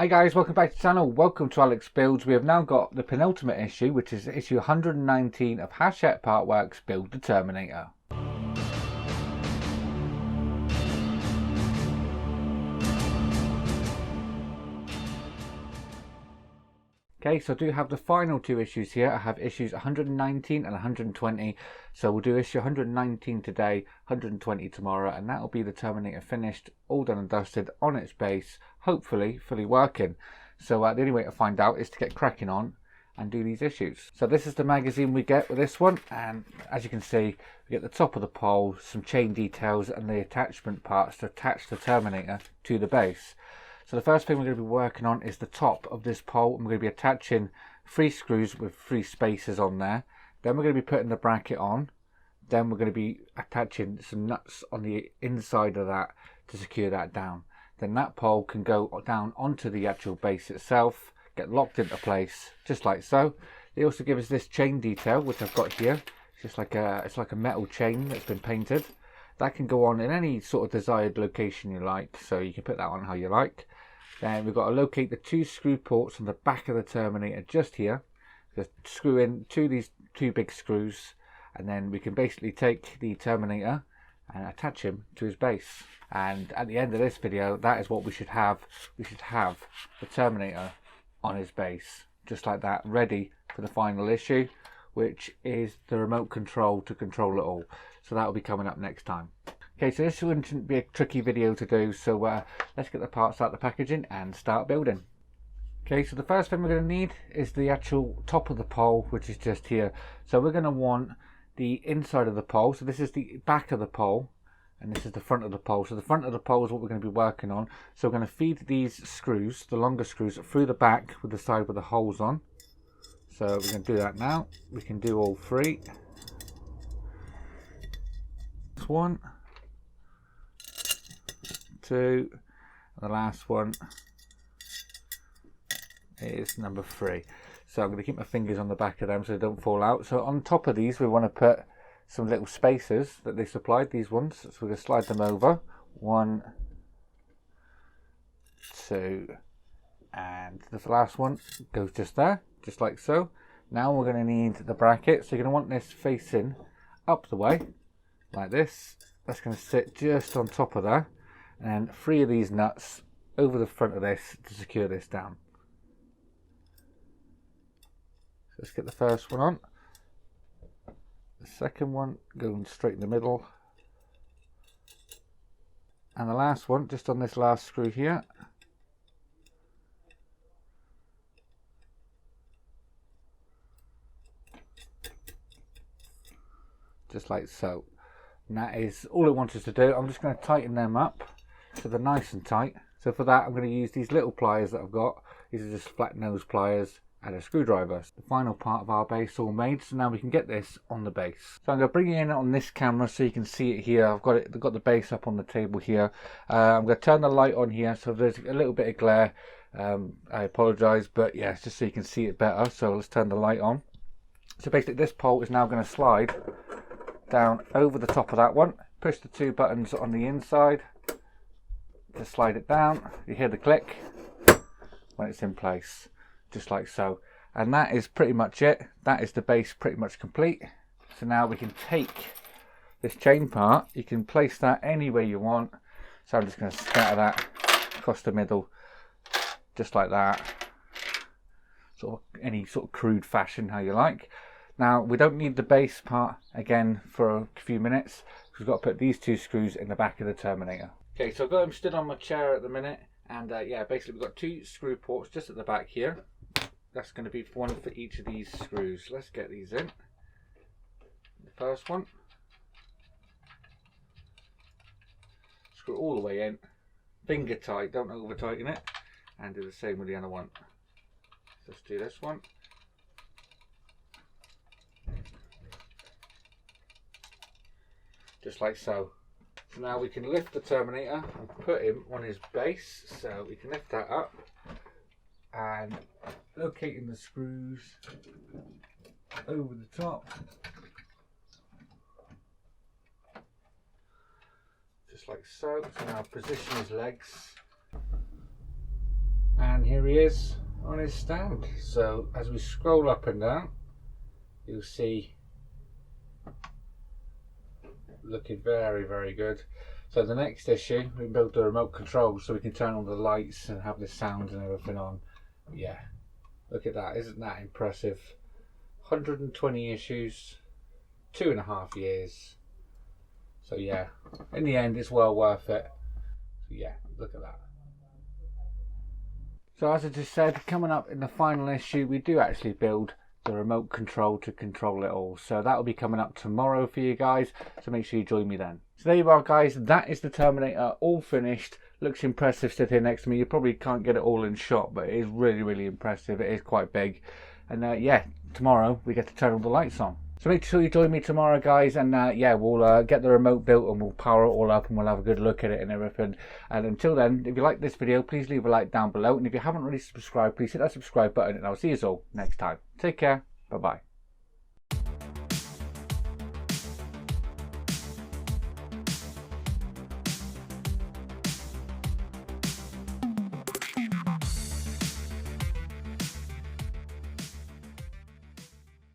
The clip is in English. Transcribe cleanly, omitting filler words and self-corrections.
Hi guys, welcome back to the channel. Welcome to Alex Builds. We have now got the penultimate issue, which is issue 119 of Hachette Partworks Build the Terminator. Okay, so I do have the final two issues here. I have issues 119 and 120. So we'll do issue 119 today, 120 tomorrow, and that will be the Terminator finished, all done and dusted on its base, hopefully fully working. So the only way to find out is to get cracking on and do these issues. So this is the magazine we get with this one, and as you can see, we get the top of the pole, some chain details and the attachment parts to attach the Terminator to the base. So the first thing we're going to be working on is the top of this pole, and we're going to be attaching 3 screws with 3 spacers on there. Then we're going to be putting the bracket on. Then we're going to be attaching some nuts on the inside of that to secure that down. Then that pole can go down onto the actual base itself, get locked into place, just like so. They also give us this chain detail, which I've got here. It's just like a metal chain that's been painted. That can go on in any sort of desired location you like, so you can put that on how you like. Then we've got to locate the 2 screw ports on the back of the Terminator just here. Just screw in these 2 big screws, and then we can basically take the Terminator and attach him to his base. And at the end of this video, that is what we should have. We should have the Terminator on his base, just like that, ready for the final issue, which is the remote control to control it all. So that will be coming up next time. Okay, so this shouldn't be a tricky video to do, so let's get the parts out of the packaging and start building. Okay, so the first thing we're going to need is the actual top of the pole, which is just here. So we're going to want the inside of the pole. So this is the back of the pole, and this is the front of the pole. So the front of the pole is what we're going to be working on. So we're going to feed these screws, the longer screws, through the back with the side with the holes on. So we're going to do that now. We can do all 3. This one, 2, and the last one is number 3. So I'm going to keep my fingers on the back of them so they don't fall out. So on top of these we want to put some little spacers that they supplied, these ones. So we're going to slide them over. 1, 2, and the last one goes just there, just like so. Now we're going to need the bracket. So you're going to want this facing up the way, like this. That's going to sit just on top of there. And 3 of these nuts over the front of this to secure this down. So let's get the first one on. The second one going straight in the middle. And the last one just on this last screw here. Just like so. And that is all it wants us to do. I'm just going to tighten them up so they're nice and tight. So for that I'm going to use these little pliers that I've got. These are just flat nose pliers and a screwdriver. The final part of our base all made, so now we can get this on the base. So I'm going to bring it in on this camera so you can see it here. I've got the base up on the table here. I'm going to turn the light on here, so if there's a little bit of glare, I apologise, but yeah, it's just so you can see it better. So let's turn the light on. So basically this pole is now going to slide down over the top of that one. Push the 2 buttons on the inside to slide it down. You hear the click when it's in place, just like so. And that is pretty much it. That is the base pretty much complete. So now we can take this chain part, you can place that anywhere you want. So I'm just going to scatter that across the middle, just like that. Sort of any sort of crude fashion, how you like. Now we don't need the base part again for a few minutes. We've got to put these 2 screws in the back of the Terminator. Okay, so I've got him stood on my chair at the minute, and yeah, basically we've got 2 screw ports just at the back here. That's going to be 1 for each of these screws. Let's get these in. The first one, screw all the way in, finger tight, don't over tighten it, and do the same with the other one. So let's do this one. Just like so. So now we can lift the Terminator and put him on his base. So we can lift that up and locating the screws over the top. Just like so. So now position his legs. And here here he is on his stand. So as we scroll up and down, you'll see looking very, very good. So the next issue, we built the remote control so we can turn on the lights and have the sound and everything on. Yeah, look at that, isn't that impressive? 120 issues, 2.5 years. So yeah, in the end it's well worth it. So yeah, look at that. So as I just said, coming up in the final issue, we do actually build the remote control to control it all. So that will be coming up tomorrow for you guys. So make sure you join me then. So there you are, guys. That is the Terminator all finished. Looks impressive stood here next to me. You probably can't get it all in shot, but it is really, really impressive. It is quite big. And yeah, tomorrow we get to turn all the lights on. So make sure you join me tomorrow, guys, and yeah, we'll get the remote built and we'll power it all up and we'll have a good look at it and everything. And until then, if you like this video, please leave a like down below. And if you haven't already subscribed, please hit that subscribe button and I'll see you all next time. Take care. Bye-bye.